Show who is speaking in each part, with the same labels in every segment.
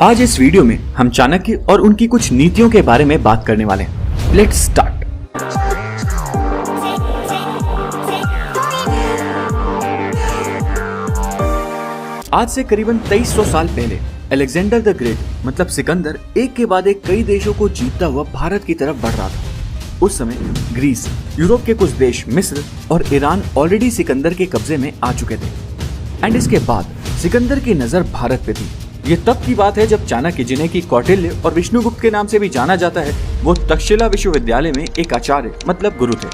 Speaker 1: आज इस वीडियो में हम चाणक्य और उनकी कुछ नीतियों के बारे में बात करने वाले हैं। Let's start. आज से करीबन 2300 साल पहले अलेक्जेंडर द ग्रेट मतलब सिकंदर एक के बाद एक कई देशों को जीतता हुआ भारत की तरफ बढ़ रहा था। उस समय ग्रीस, यूरोप के कुछ देश, मिस्र और ईरान ऑलरेडी सिकंदर के कब्जे में आ चुके थे। एंड इसके बाद सिकंदर की नजर भारत पे थी। ये तब की बात है जब चाणक्य, जिन्हें की कौटिल्य और विष्णुगुप्त के नाम से भी जाना जाता है, वो तक्षशिला विश्वविद्यालय में एक आचार्य मतलब गुरु थे।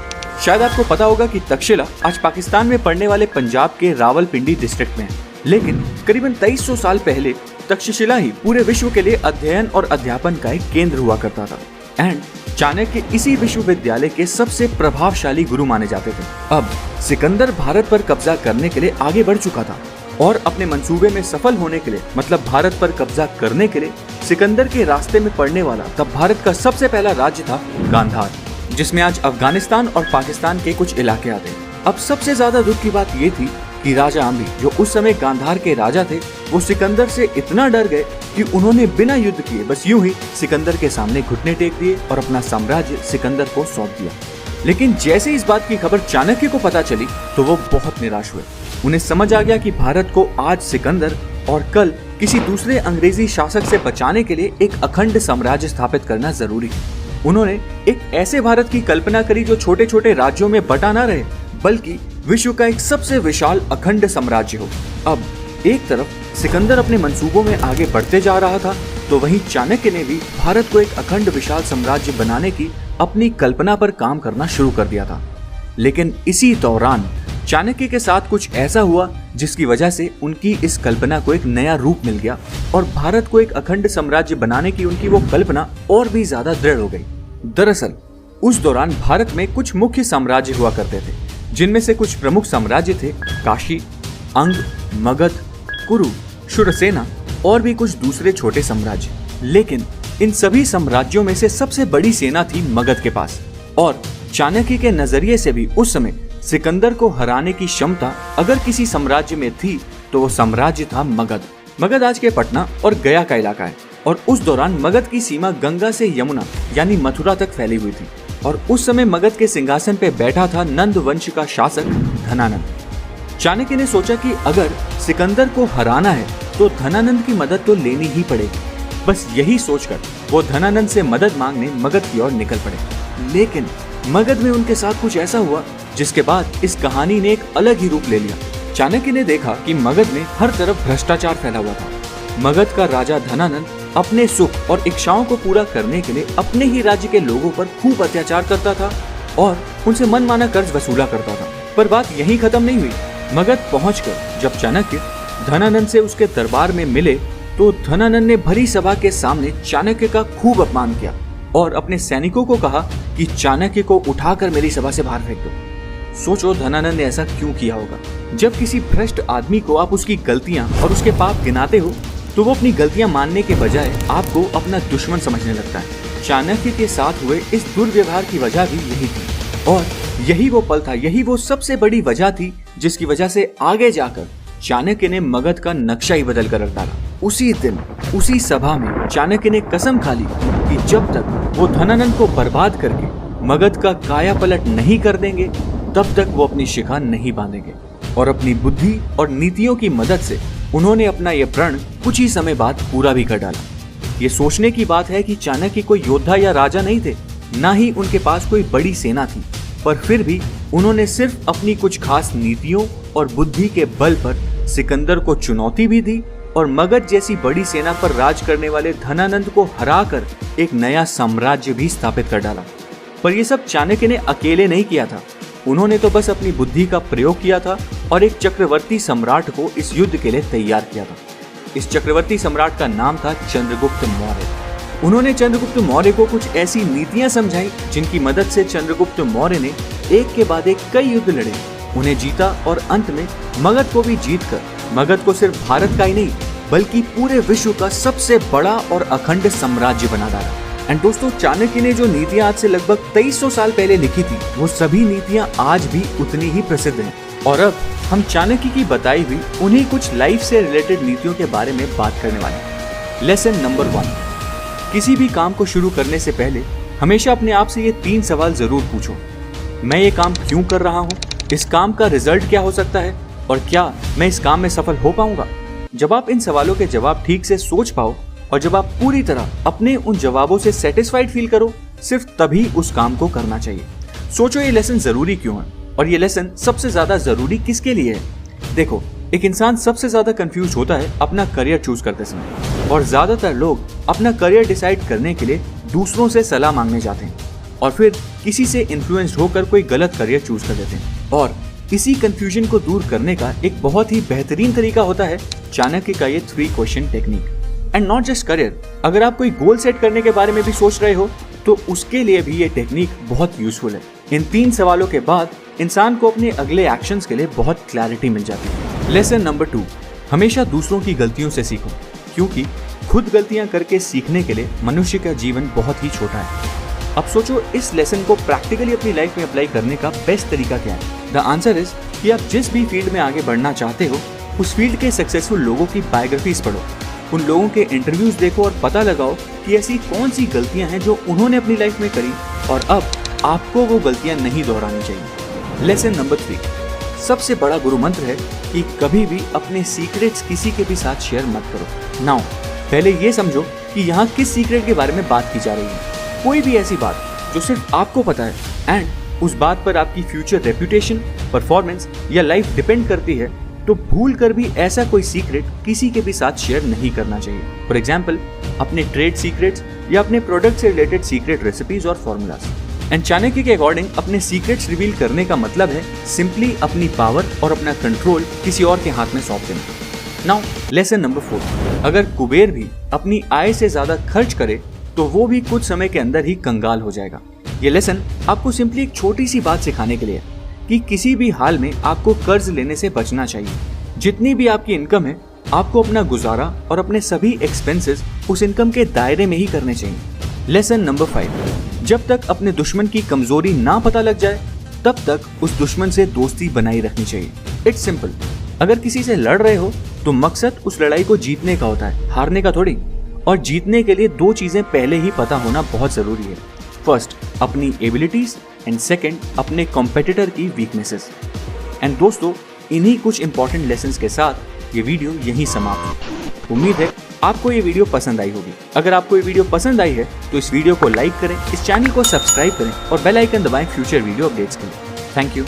Speaker 1: शायद आपको पता होगा कि तक्षशिला आज पाकिस्तान में पड़ने वाले पंजाब के रावलपिंडी डिस्ट्रिक्ट में है। लेकिन करीबन 2300 साल पहले तक्षशिला ही पूरे विश्व के लिए अध्ययन और अध्यापन का एक केंद्र हुआ करता था। एंड चाणक्य इसी विश्वविद्यालय के सबसे प्रभावशाली गुरु माने जाते थे। अब सिकंदर भारत पर कब्जा करने के लिए आगे बढ़ चुका था और अपने मंसूबे में सफल होने के लिए मतलब भारत पर कब्जा करने के लिए सिकंदर के रास्ते में पड़ने वाला तब भारत का सबसे पहला राज्य था गांधार, जिसमें आज अफगानिस्तान और पाकिस्तान के कुछ इलाके आते हैं। अब सबसे ज्यादा दुख की बात ये थी कि राजा अम्बी, जो उस समय गांधार के राजा थे, वो सिकंदर से इतना डर गए कि उन्होंने बिना युद्ध किए बस यूं ही सिकंदर के सामने घुटने टेक दिए और अपना साम्राज्य सिकंदर को सौंप दिया। लेकिन जैसे इस बात की खबर चाणक्य को पता चली तो वो बहुत निराश हुए। उन्हें समझ आ गया कि भारत को आज सिकंदर और कल किसी दूसरे अंग्रेजी शासक से बचाने के लिए एक अखंड साम्राज्य स्थापित करना जरूरी है। उन्होंने एक ऐसे भारत की कल्पना करी जो छोटे छोटे राज्यों में बटा ना रहे, बल्कि विश्व का एक सबसे विशाल अखंड साम्राज्य हो। अब एक तरफ सिकंदर अपने मंसूबों में आगे बढ़ते जा रहा था, तो वहीं चाणक्य ने भी भारत को एक अखंड विशाल साम्राज्य बनाने की अपनी कल्पना पर काम करना शुरू कर दिया था। लेकिन इसी दौरान चाणक्य के साथ कुछ ऐसा हुआ जिसकी वजह से उनकी इस कल्पना को एक नया रूप मिल गया और भारत को एक अखंड साम्राज्य बनाने की उनकी वो कल्पना और भी ज्यादा दृढ़ हो गई। दरअसल उस दौरान भारत में कुछ मुख्य साम्राज्य हुआ करते थे, जिनमें से कुछ प्रमुख साम्राज्य थे काशी, अंग, मगध, कुरु, शूरसेना और भी कुछ दूसरे छोटे साम्राज्य। लेकिन इन सभी साम्राज्यों में से सबसे बड़ी सेना थी मगध के पास, और चाणक्य के नजरिए से भी उस समय सिकंदर को हराने की क्षमता अगर किसी साम्राज्य में थी तो वो साम्राज्य था मगध। मगध आज के पटना और गया का इलाका है और उस दौरान मगध की सीमा गंगा से यमुना यानी मथुरा तक फैली हुई थी और उस समय मगध के सिंहासन पे बैठा था नंद वंश का शासक धनानंद। चाणक्य ने सोचा कि अगर सिकंदर को हराना है तो धनानंद की मदद तो लेनी ही पड़ेगी। बस यही सोचकर वो धनानंद से मदद मांगने मगध की ओर निकल पड़े। लेकिन मगध में उनके साथ कुछ ऐसा हुआ जिसके बाद इस कहानी ने एक अलग ही रूप ले लिया। चाणक्य ने देखा कि मगध में हर तरफ भ्रष्टाचार फैला हुआ था। मगध का राजा धनानंद अपने सुख और इच्छाओं को पूरा करने के लिए अपने ही राज्य के लोगों पर खूब अत्याचार करता था और उनसे मनमाना कर्ज वसूला करता था। पर बात यहीं खत्म नहीं हुई। मगध पहुंचकर जब चाणक्य धनानंद से उसके दरबार में मिले तो धनानंद ने भरी सभा के सामने चाणक्य का खूब अपमान किया और अपने सैनिकों को कहा कि चाणक्य को उठाकर मेरी सभा से बाहर फेंक दो। सोचो धनानंद ने ऐसा क्यों किया होगा। जब किसी भ्रष्ट आदमी को आप उसकी गलतियां और उसके पाप गिनाते हो तो वो अपनी गलतियां मानने के बजाय आपको अपना दुश्मन समझने लगता है। चाणक्य के साथ हुए इस दुर्व्यवहार की वजह भी यही थी और यही वो पल था, यही वो सबसे बड़ी वजह थी जिसकी वजह से आगे जाकर चाणक्य ने मगध का नक्शा ही बदल कर रख डाला। उसी दिन उसी सभा में चाणक्य ने कसम खा ली कि जब तक वो धनानंद को बर्बाद करके मगध का काया पलट नहीं कर देंगे तब तक वो अपनी शिखा नहीं बांधेंगे। और अपनी बुद्धि और नीतियों की मदद से उन्होंने अपना यह प्रण कुछ ही समय बाद पूरा भी कर डाला। ये सोचने की बात है कि चाणक्य कोई योद्धा या राजा नहीं थे, ना ही उनके पास कोई बड़ी सेना थी, पर फिर भी उन्होंने सिर्फ अपनी कुछ खास नीतियों और बुद्धि के बल पर सिकंदर को चुनौती भी दी और मगध जैसी बड़ी सेना पर राज करने वाले धनानंद को हराकर एक नया साम्राज्य भी स्थापित कर डाला। पर यह सब चाणक्य ने अकेले नहीं किया था। उन्होंने तो बस अपनी बुद्धि का प्रयोग किया था और एक चक्रवर्ती सम्राट को इस युद्ध के लिए तैयार किया था। इस चक्रवर्ती सम्राट का नाम था चंद्रगुप्त मौर्य। उन्होंने चंद्रगुप्त मौर्य को कुछ ऐसी नीतियां समझाई जिनकी मदद से चंद्रगुप्त मौर्य ने एक के बाद एक कई युद्ध लड़े, उन्हें जीता और अंत में मगध को भी जीतकर मगध को सिर्फ भारत का ही नहीं बल्कि पूरे विश्व का सबसे बड़ा और अखंड साम्राज्य बना डाला। एंड दोस्तों, चाणक्य ने जो नीतियां आज से लगभग 2300 साल पहले लिखी थी वो सभी नीतियां आज भी उतनी ही प्रसिद्ध हैं। और अब हम चाणक्य की बताई हुई उन्हीं कुछ लाइफ से रिलेटेड नीतियों के बारे में बात करने वाले हैं। लेसन नंबर 1, किसी भी काम को शुरू करने से पहले हमेशा अपने आप से ये 3 सवाल जरूर पूछो। मैं ये काम क्यों कर रहा हूँ, इस काम का रिजल्ट क्या हो सकता है और क्या मैं इस काम में सफल हो पाऊंगा। जब आप इन सवालों के जवाब ठीक से सोच पाओ और जब आप पूरी तरह अपने उन जवाबों से सेटिस्फाइड फील करो, सिर्फ तभी उस काम को करना चाहिए। सोचो ये लेसन जरूरी क्यों है और ये लेसन सबसे ज्यादा जरूरी किसके लिए है। देखो, एक इंसान सबसे ज्यादा कंफ्यूज होता है अपना करियर चूज करते समय, और ज्यादातर लोग अपना करियर डिसाइड करने के लिए दूसरों से सलाह मांगने जाते हैं और फिर किसी से इन्फ्लुएंस्ड होकर कोई गलत करियर चूज कर लेते हैं। और इसी कंफ्यूजन को दूर करने का एक बहुत ही बेहतरीन तरीका होता है चाणक्य का ये 3 question technique. And not just career, अगर आप कोई गोल सेट करने के बारे में भी सोच रहे हो तो उसके लिए भी ये टेक्निक बहुत यूजफुल है। इन 3 सवालों के बाद इंसान को अपने अगले एक्शंस के लिए बहुत क्लैरिटी मिल जाती है। लेसन नंबर 2, हमेशा दूसरों की गलतियों से सीखो, क्योंकि खुद गलतियां करके सीखने के लिए मनुष्य का जीवन बहुत ही छोटा है। अब सोचो इस लेसन को प्रैक्टिकली अपनी लाइफ में अप्लाई करने का बेस्ट तरीका क्या है। द आंसर इज कि आप जिस भी फील्ड में आगे बढ़ना चाहते हो उस फील्ड के सक्सेसफुल लोगों की बायोग्राफीज पढ़ो, उन लोगों के इंटरव्यूज देखो और पता लगाओ कि ऐसी कौन सी गलतियां हैं जो उन्होंने अपनी लाइफ में करी और अब आपको वो गलतियां नहीं दोहरानी चाहिए। लेसन नंबर 3, सबसे बड़ा गुरु मंत्र है कि कभी भी अपने सीक्रेट्स किसी के भी साथ शेयर मत करो। नाउ पहले ये समझो कि यहाँ किस सीक्रेट के बारे में बात की जा रही है। कोई भी ऐसी बात जो सिर्फ आपको पता है एंड उस बात पर आपकी फ्यूचर रेपुटेशन, परफॉर्मेंस या लाइफ डिपेंड करती है, तो भूल कर भी ऐसा कोई सीक्रेट किसी के भी साथ शेयर नहीं करना चाहिए। फॉर एग्जाम्पल, अपने ट्रेड सीक्रेट्स या अपने प्रोडक्ट से रिलेटेड सीक्रेट रेसिपीज और फॉर्मूलाज। एंड चाणक्य के अकॉर्डिंग अपने सीक्रेट्स रिवील करने का मतलब है सिंपली अपनी पावर और अपना कंट्रोल किसी और के हाथ में सौंप देना। नाउ लेसन नंबर 4, अगर कुबेर भी अपनी आय से ज्यादा खर्च करे तो वो भी कुछ समय के अंदर ही कंगाल हो जाएगा। ये लेसन आपको सिंपली एक छोटी सी बात सिखाने के लिए कि किसी भी हाल में आपको कर्ज लेने से बचना चाहिए। जितनी भी आपकी इनकम है, आपको अपना गुजारा और अपने सभी एक्सपेंसेस उस इनकम के दायरे में ही करने चाहिए। लेसन नंबर 5, जब तक अपने दुश्मन की कमजोरी ना पता लग जाए तब तक उस दुश्मन से दोस्ती बनाई रखनी चाहिए। इट्स सिंपल, अगर किसी से लड़ रहे हो तो मकसद उस लड़ाई को जीतने का होता है, हारने का थोड़ी। और जीतने के लिए 2 चीजें पहले ही पता होना बहुत जरूरी है। फर्स्ट, अपनी एबिलिटीज एंड सेकंड, अपने कॉम्पिटिटर की वीकनेसेस। एंड दोस्तों, इन्हीं कुछ इंपॉर्टेंट लेसन्स के साथ ये वीडियो यहीं समाप्त है। उम्मीद है आपको ये वीडियो पसंद आई होगी। अगर आपको ये वीडियो पसंद आई है तो इस वीडियो को लाइक करें, इस चैनल को सब्सक्राइब करें और बेल आइकन दबाएं फ्यूचर वीडियो अपडेट्स के लिए। Thank you.